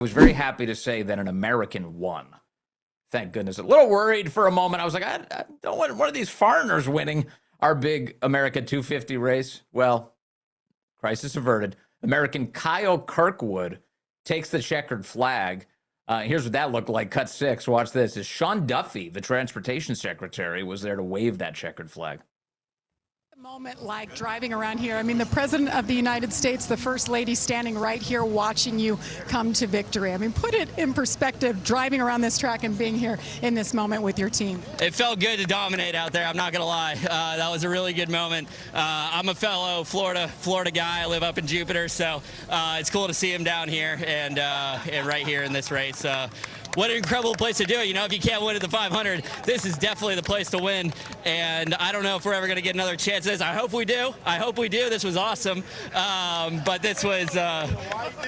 was very happy to say that an American won. Thank goodness. A little worried for a moment. I was like, I don't want one of these foreigners winning our big America 250 race. Well, crisis averted. American Kyle Kirkwood takes the checkered flag. Here's what that looked like. Cut 6. Watch this. Is Sean Duffy, the transportation secretary, was there to wave that checkered flag. Moment like driving around here. I mean, the President of the United States, the First Lady standing right here watching you come to victory. I mean, put it in perspective, driving around this track and being here in this moment with your team. It felt good to dominate out there. I'm not going to lie. That was a really good moment. I'm a fellow Florida guy. I live up in Jupiter, so it's cool to see him down here and right here in this race. What an incredible place to do it. You know, if you can't win at the 500, this is definitely the place to win. And I don't know if we're ever going to get another chance at this. I hope we do. I hope we do. This was awesome. But this was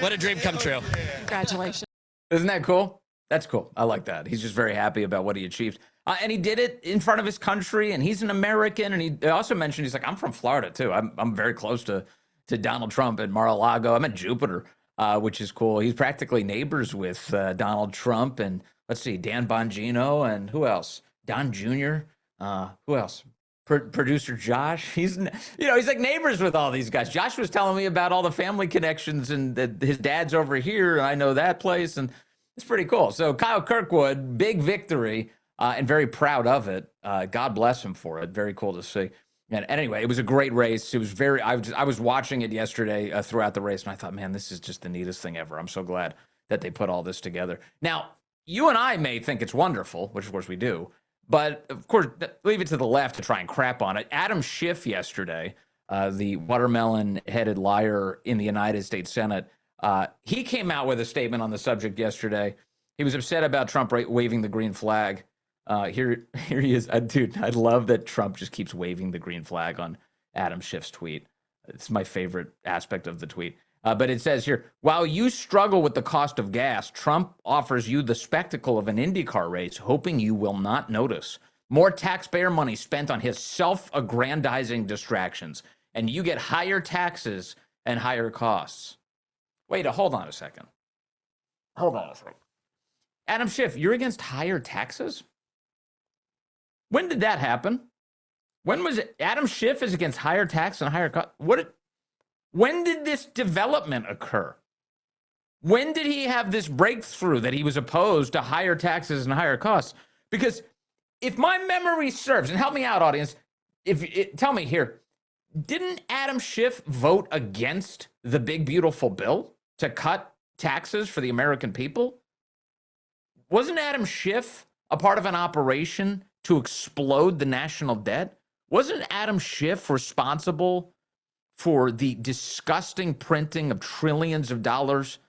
what a dream come true. Congratulations. Isn't that cool? That's cool. I like that. He's just very happy about what he achieved. And he did it in front of his country, and he's an American. And he also mentioned, he's like, I'm from Florida, too. I'm very close to Donald Trump at Mar-a-Lago. I'm at Jupiter. Which is cool. He's practically neighbors with Donald Trump and, let's see, Dan Bongino and who else? Don Jr. Who else? Producer Josh. He's like neighbors with all these guys. Josh was telling me about all the family connections and that his dad's over here. And I know that place, and it's pretty cool. So Kyle Kirkwood, big victory, and very proud of it. God bless him for it. Very cool to see. And anyway, it was a great race. It was I was watching it yesterday throughout the race, and I thought, man, this is just the neatest thing ever. I'm so glad that they put all this together. Now, you and I may think it's wonderful, which of course we do, but of course, leave it to the left to try and crap on it. Adam Schiff yesterday, the watermelon-headed liar in the United States Senate, he came out with a statement on the subject yesterday. He was upset about Trump waving the green flag. Here he is. Dude, I love that Trump just keeps waving the green flag on Adam Schiff's tweet. It's my favorite aspect of the tweet. But it says here, while you struggle with the cost of gas, Trump offers you the spectacle of an IndyCar race, hoping you will not notice. More taxpayer money spent on his self-aggrandizing distractions, and you get higher taxes and higher costs. Wait, hold on a second. Adam Schiff, you're against higher taxes? When did that happen? When was it? Adam Schiff is against higher tax and higher cost. When did this development occur? When did he have this breakthrough that he was opposed to higher taxes and higher costs? Because if my memory serves, and help me out, audience, tell me here, didn't Adam Schiff vote against the big beautiful bill to cut taxes for the American people? Wasn't Adam Schiff a part of an operation to explode the national debt? Wasn't Adam Schiff responsible for the disgusting printing of trillions of dollars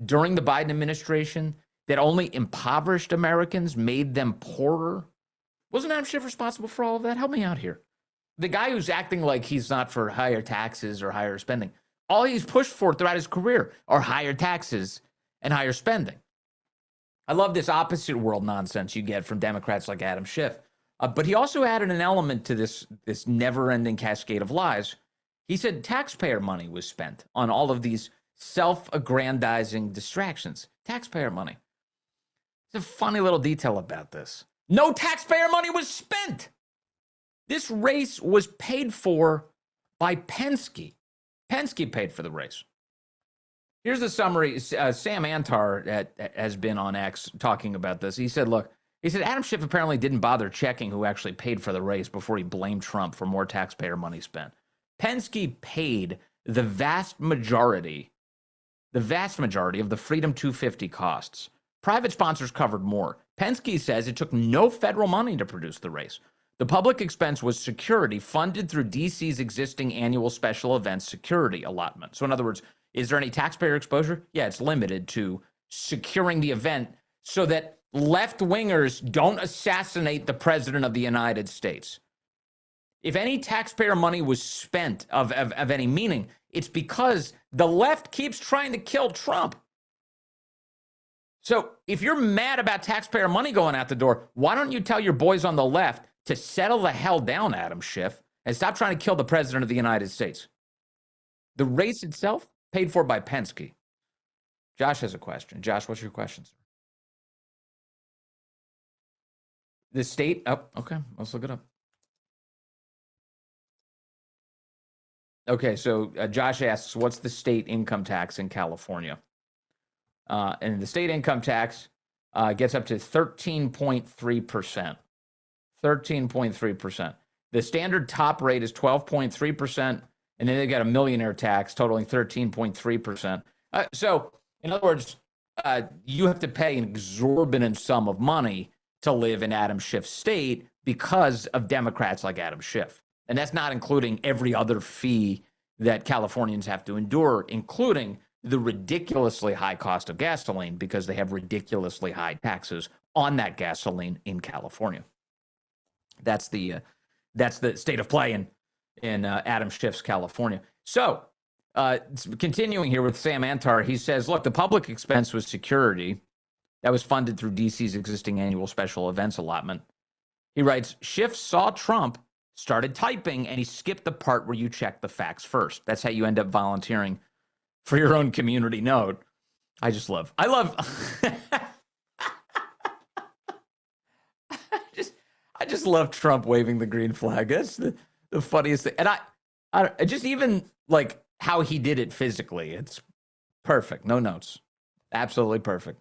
during the Biden administration that only impoverished Americans, made them poorer? Wasn't Adam Schiff responsible for all of that? Help me out here. The guy who's acting like he's not for higher taxes or higher spending, all he's pushed for throughout his career are higher taxes and higher spending. I love this opposite world nonsense you get from Democrats like Adam Schiff. But he also added an element to this never-ending cascade of lies. He said taxpayer money was spent on all of these self-aggrandizing distractions. Taxpayer money. There's a funny little detail about this. No taxpayer money was spent. This race was paid for by Penske. Penske paid for the race. Here's the summary. Sam Antar has been on X talking about this. He said, Adam Schiff apparently didn't bother checking who actually paid for the race before he blamed Trump for more taxpayer money spent. Penske paid the vast majority of the Freedom 250 costs. Private sponsors covered more. Penske says it took no federal money to produce the race. The public expense was security funded through DC's existing annual special events security allotment. So in other words, is there any taxpayer exposure? Yeah, it's limited to securing the event so that left-wingers don't assassinate the president of the United States. If any taxpayer money was spent of any meaning, it's because the left keeps trying to kill Trump. So if you're mad about taxpayer money going out the door, why don't you tell your boys on the left to settle the hell down, Adam Schiff, and stop trying to kill the president of the United States? The race itself, paid for by Penske. Josh has a question. Josh, what's your question, sir? The state, oh, okay, let's look it up. Okay, so Josh asks, what's the state income tax in California? And the state income tax gets up to 13.3%. 13.3%. The standard top rate is 12.3%, and then they got a millionaire tax totaling 13.3%. So, in other words, you have to pay an exorbitant sum of money to live in Adam Schiff's state because of Democrats like Adam Schiff. And that's not including every other fee that Californians have to endure, including the ridiculously high cost of gasoline because they have ridiculously high taxes on that gasoline in California. That's the state of play in Adam Schiff's California. So continuing here with Sam Antar, he says, look, the public expense was security that was funded through DC's existing annual special events allotment. He writes, Schiff saw Trump, started typing, and he skipped the part where you check the facts first. That's how you end up volunteering for your own community note. I love I just love Trump waving the green flag. That's the funniest thing. And I just even like how he did it physically. It's perfect. No notes. Absolutely perfect.